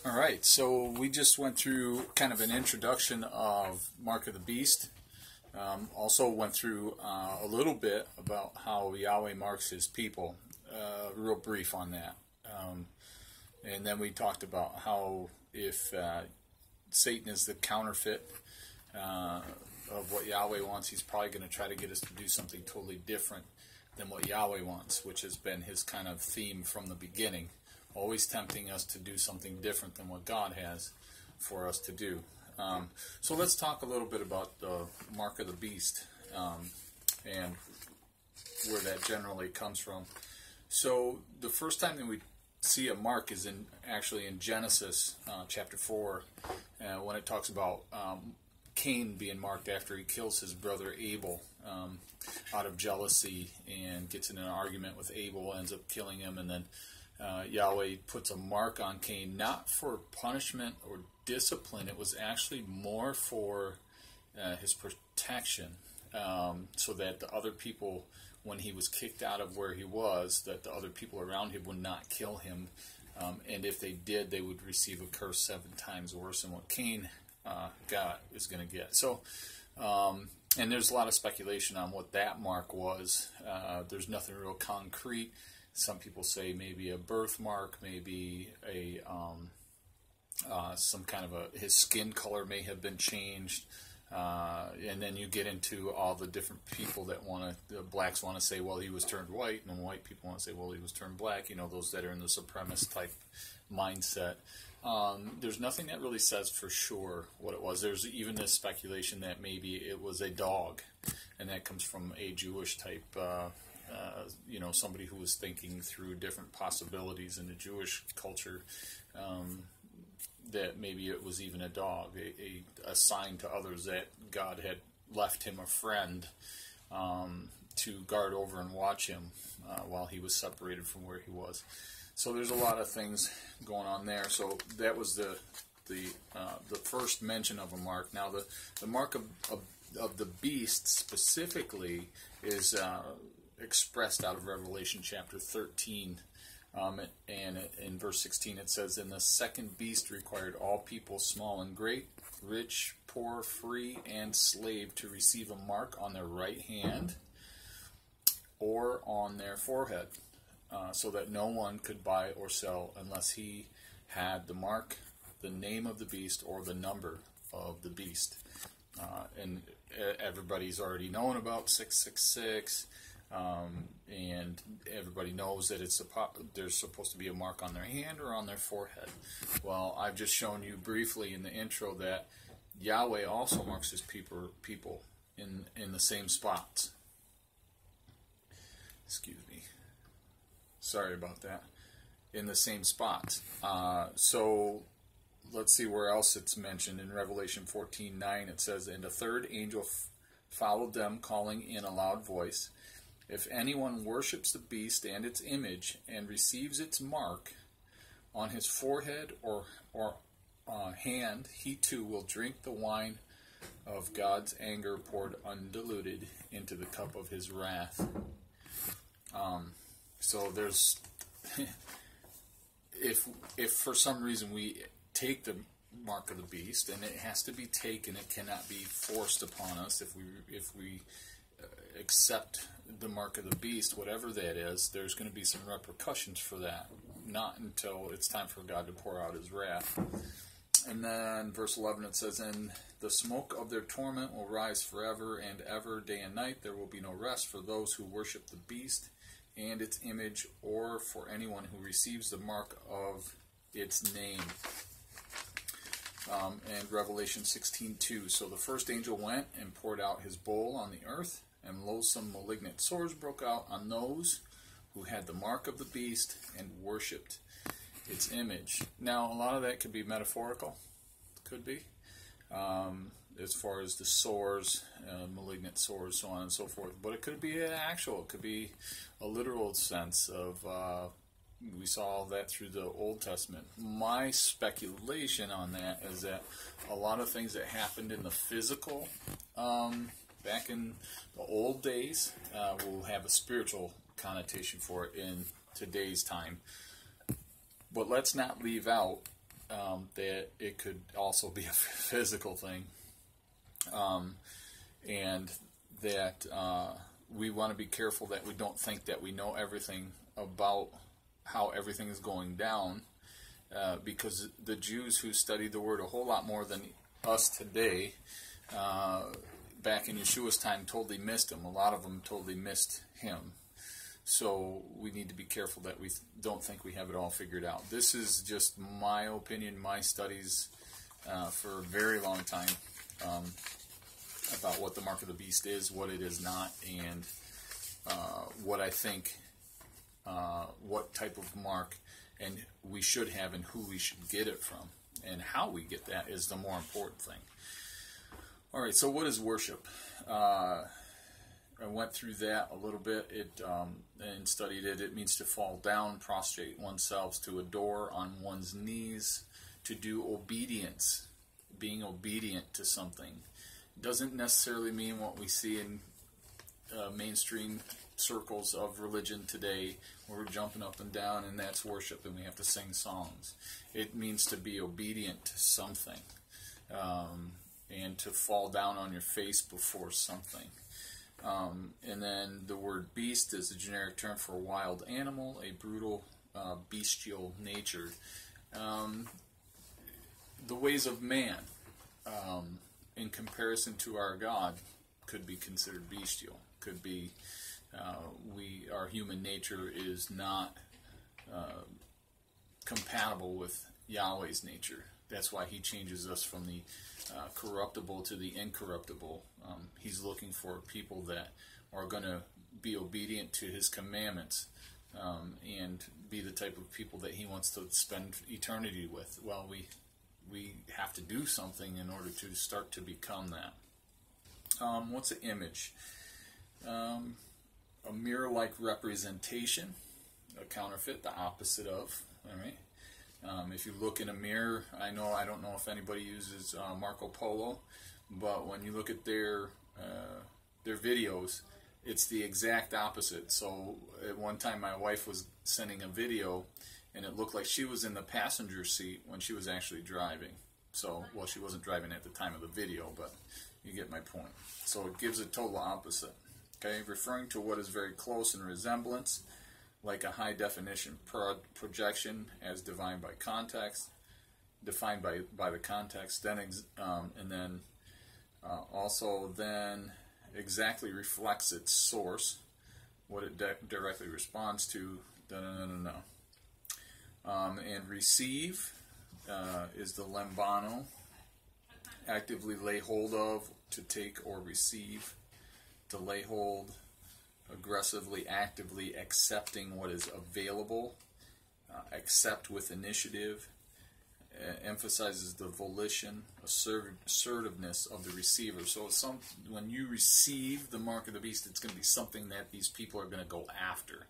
All right, so we just went through kind of an introduction of Mark of the Beast. Also went through a little bit about how Yahweh marks his people, real brief on that. And then we talked about how if Satan is the counterfeit of what Yahweh wants, he's probably going to try to get us to do something totally different than what Yahweh wants, which has been his kind of theme from the beginning. Always tempting us to do something different than what God has for us to do. So let's talk a little bit about the mark of the beast and where that generally comes from. So the first time that we see a mark is actually in Genesis chapter 4 when it talks about Cain being marked after he kills his brother Abel out of jealousy and gets in an argument with Abel, ends up killing him, and then Yahweh puts a mark on Cain, not for punishment or discipline. It was actually more for his protection, so that the other people, when he was kicked out of where he was, that the other people around him would not kill him. And if they did, they would receive a curse 7 times worse than what Cain is going to get. So, and there's a lot of speculation on what that mark was. There's nothing real concrete. Some people say maybe a birthmark, maybe a some kind of his skin color may have been changed, and then you get into all the different people that the blacks want to say, well, he was turned white, and the white people want to say, well, he was turned black. You know, those that are in the supremacist type mindset. There's nothing that really says for sure what it was. There's even this speculation that maybe it was a dog, and that comes from a Jewish type. Somebody who was thinking through different possibilities in the Jewish culture, that maybe it was even a dog, a sign to others that God had left him a friend to guard over and watch him while he was separated from where he was. So there's a lot of things going on there. So that was the first mention of a mark. Now the mark of the beast specifically is expressed out of Revelation chapter 13, and in verse 16 it says, "And the second beast required all people, small and great, rich, poor, free, and slave, to receive a mark on their right hand or on their forehead, so that no one could buy or sell unless he had the mark, the name of the beast, or the number of the beast." And everybody's already known about 666. And everybody knows that there's supposed to be a mark on their hand or on their forehead. Well, I've just shown you briefly in the intro that Yahweh also marks his people in the same spots. Excuse me. Sorry about that. In the same spots. So let's see where else it's mentioned. In Revelation 14:9 it says, "And a third angel followed them, calling in a loud voice, 'If anyone worships the beast and its image and receives its mark on his forehead or hand, he too will drink the wine of God's anger, poured undiluted into the cup of his wrath.'" So there's, if for some reason we take the mark of the beast, and it has to be taken, it cannot be forced upon us. If we accept the mark of the beast, whatever that is, there's going to be some repercussions for that. Not until it's time for God to pour out his wrath. And then verse 11 it says, "And the smoke of their torment will rise forever and ever, day and night. There will be no rest for those who worship the beast and its image, or for anyone who receives the mark of its name." And Revelation 16:2, "So the first angel went and poured out his bowl on the earth, and loathsome malignant sores broke out on those who had the mark of the beast and worshipped its image." Now, a lot of that could be metaphorical. Could be. As far as the sores, malignant sores, so on and so forth. But it could be an actual. It could be a literal sense of, we saw that through the Old Testament. My speculation on that is that a lot of things that happened in the physical back in the old days will have a spiritual connotation for it in today's time. But let's not leave out that it could also be a physical thing, and that we want to be careful that we don't think that we know everything about how everything is going down, because the Jews who studied the Word a whole lot more than us today, back in Yeshua's time, totally missed him. A lot of them totally missed him. So we need to be careful that we don't think we have it all figured out. This is just my opinion, my studies for a very long time about what the Mark of the Beast is, what it is not, and what I think, what type of mark and we should have and who we should get it from. And how we get that is the more important thing. All right, so what is worship? I went through that a little bit and studied it. It means to fall down, prostrate oneself, to adore on one's knees, to do obedience, being obedient to something. It doesn't necessarily mean what we see in mainstream circles of religion today, where we're jumping up and down and that's worship and we have to sing songs. It means to be obedient to something, and to fall down on your face before something. And then the word beast is a generic term for a wild animal, a brutal, bestial nature. The ways of man, in comparison to our God, could be considered bestial. Could be, our human nature is not compatible with Yahweh's nature. That's why he changes us from the corruptible to the incorruptible. He's looking for people that are going to be obedient to his commandments, and be the type of people that he wants to spend eternity with. Well, we have to do something in order to start to become that. What's an image? A mirror-like representation, a counterfeit, the opposite of. All right. If you look in a mirror, I don't know if anybody uses Marco Polo, but when you look at their videos, it's the exact opposite. So at one time my wife was sending a video and it looked like she was in the passenger seat when she was actually driving. So, well, she wasn't driving at the time of the video, but you get my point. So it gives a total opposite. Okay, referring to what is very close in resemblance, like a high-definition projection as defined by context, defined by the context, then and then also then exactly reflects its source, what it directly responds to. And receive is the lambano, actively lay hold of, to take or receive, to lay hold, aggressively, actively accepting what is available, accept with initiative, emphasizes the volition, assertiveness of the receiver. So when you receive the mark of the beast, it's going to be something that these people are going to go after.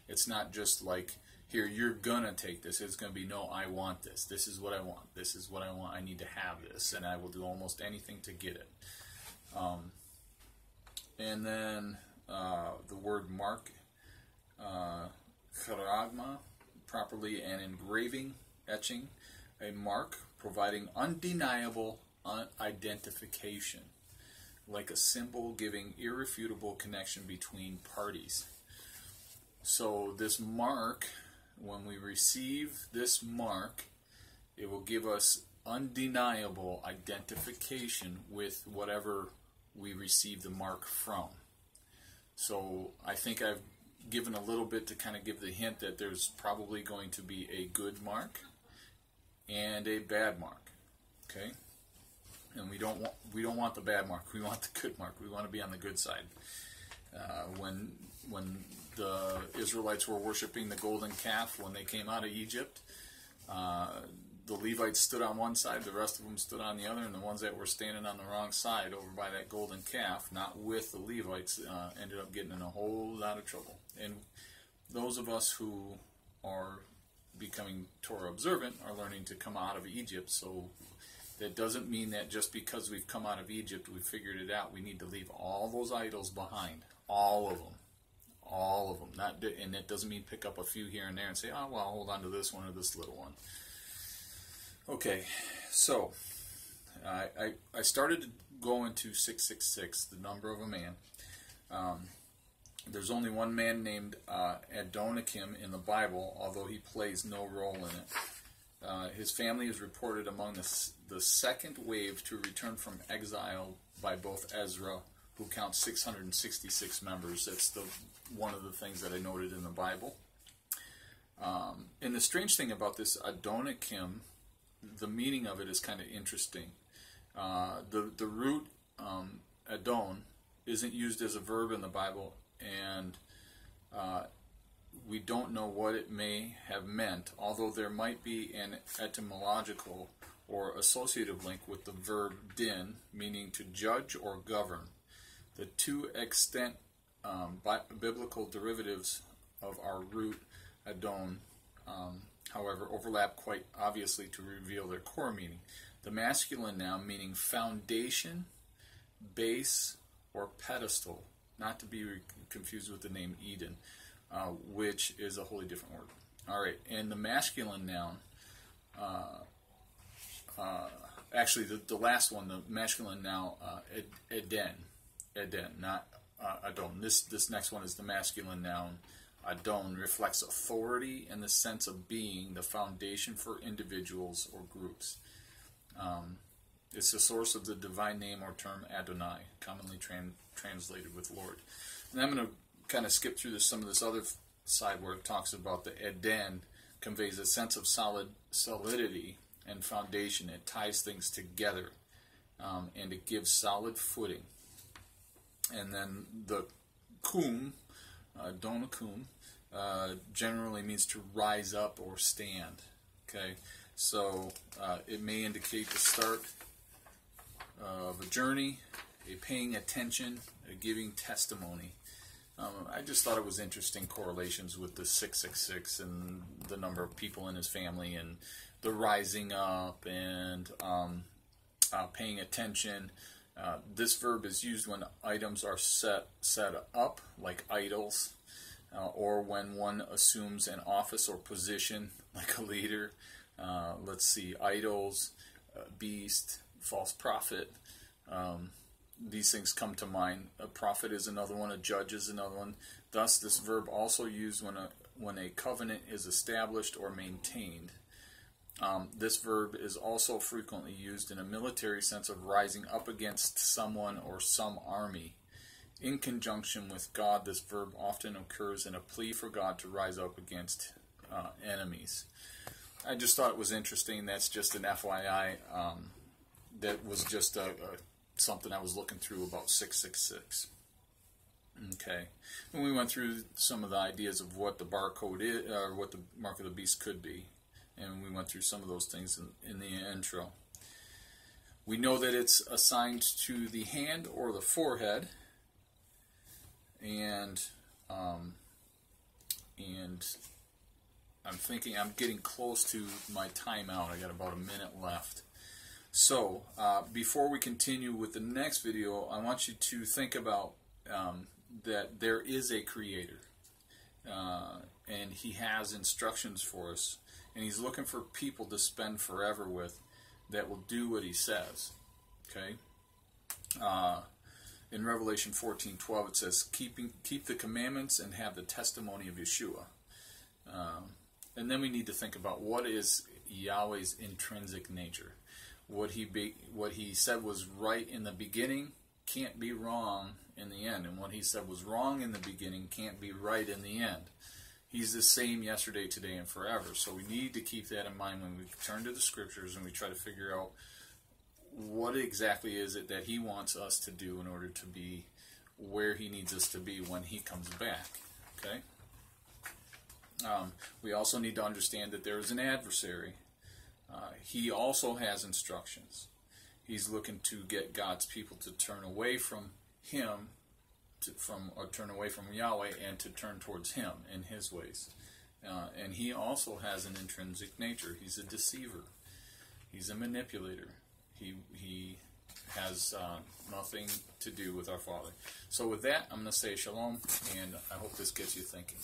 It's not just like, here, you're going to take this. It's going to be, no, I want this. This is what I want. This is what I want. I need to have this, and I will do almost anything to get it. And then the word mark, charagma, properly an engraving, etching, a mark providing undeniable identification, like a symbol giving irrefutable connection between parties. So this mark, when we receive this mark, it will give us undeniable identification with whatever we receive the mark from. So I think I've given a little bit to kind of give the hint that there's probably going to be a good mark and a bad mark. Okay? And we don't want the bad mark. We want the good mark. We want to be on the good side. When the Israelites were worshiping the golden calf when they came out of Egypt, the Levites stood on one side, the rest of them stood on the other, and the ones that were standing on the wrong side over by that golden calf, not with the Levites, ended up getting in a whole lot of trouble. And those of us who are becoming Torah observant are learning to come out of Egypt, so that doesn't mean that just because we've come out of Egypt, we've figured it out. We need to leave all those idols behind, all of them. All of them. And that doesn't mean pick up a few here and there and say, oh, well, I'll hold on to this one or this little one. Okay, so I started to go into 666, the number of a man. There's only one man named Adonikim in the Bible, although he plays no role in it. His family is reported among the second wave to return from exile by both Ezra, who counts 666 members. That's one of the things that I noted in the Bible. And the strange thing about this Adonikim, the meaning of it is kind of interesting. The root Adon isn't used as a verb in the Bible, and we don't know what it may have meant, although there might be an etymological or associative link with the verb din, meaning to judge or govern. The two extant biblical derivatives of our root Adon, however, overlap quite obviously to reveal their core meaning. The masculine noun meaning foundation, base, or pedestal, not to be confused with the name Eden, which is a wholly different word. All right, and the masculine noun, actually the last one, the masculine noun, Eden, not Adon. This next one is the masculine noun. Adon reflects authority and the sense of being the foundation for individuals or groups. It's the source of the divine name or term Adonai, commonly translated with Lord. And I'm going to kind of skip through some of this other side where it talks about the Eden conveys a sense of solidity and foundation. It ties things together, and it gives solid footing. And then the kum, Donakum, generally means to rise up or stand. Okay, so it may indicate the start of a journey, a paying attention, a giving testimony. I just thought it was interesting correlations with the 666 and the number of people in his family and the rising up and paying attention. This verb is used when items are set up, like idols, or when one assumes an office or position, like a leader. Let's see, idols, beast, false prophet. These things come to mind. A prophet is another one. A judge is another one. Thus, this verb also used when a covenant is established or maintained. This verb is also frequently used in a military sense of rising up against someone or some army. In conjunction with God, this verb often occurs in a plea for God to rise up against enemies. I just thought it was interesting. That's just an FYI. That was just something I was looking through about 666. Okay, and we went through some of the ideas of what the barcode is, or what the mark of the beast could be, and we went through some of those things in the intro. We know that it's assigned to the hand or the forehead, and I'm thinking I'm getting close to my timeout. I got about a minute left. So, before we continue with the next video, I want you to think about that there is a Creator, and He has instructions for us, and He's looking for people to spend forever with that will do what He says. Okay. In Revelation 14:12, it says, "Keep the commandments and have the testimony of Yeshua." And then we need to think about what is Yahweh's intrinsic nature. What he said was right in the beginning can't be wrong in the end, and what He said was wrong in the beginning can't be right in the end. He's the same yesterday, today, and forever. So we need to keep that in mind when we turn to the Scriptures and we try to figure out what exactly is it that He wants us to do in order to be where He needs us to be when He comes back. Okay. We also need to understand that there is an adversary. He also has instructions. He's looking to get God's people to turn away from Him, turn away from Yahweh, and to turn towards Him in His ways. And he also has an intrinsic nature. He's a deceiver. He's a manipulator. He has nothing to do with our Father. So with that, I'm going to say shalom, and I hope this gets you thinking.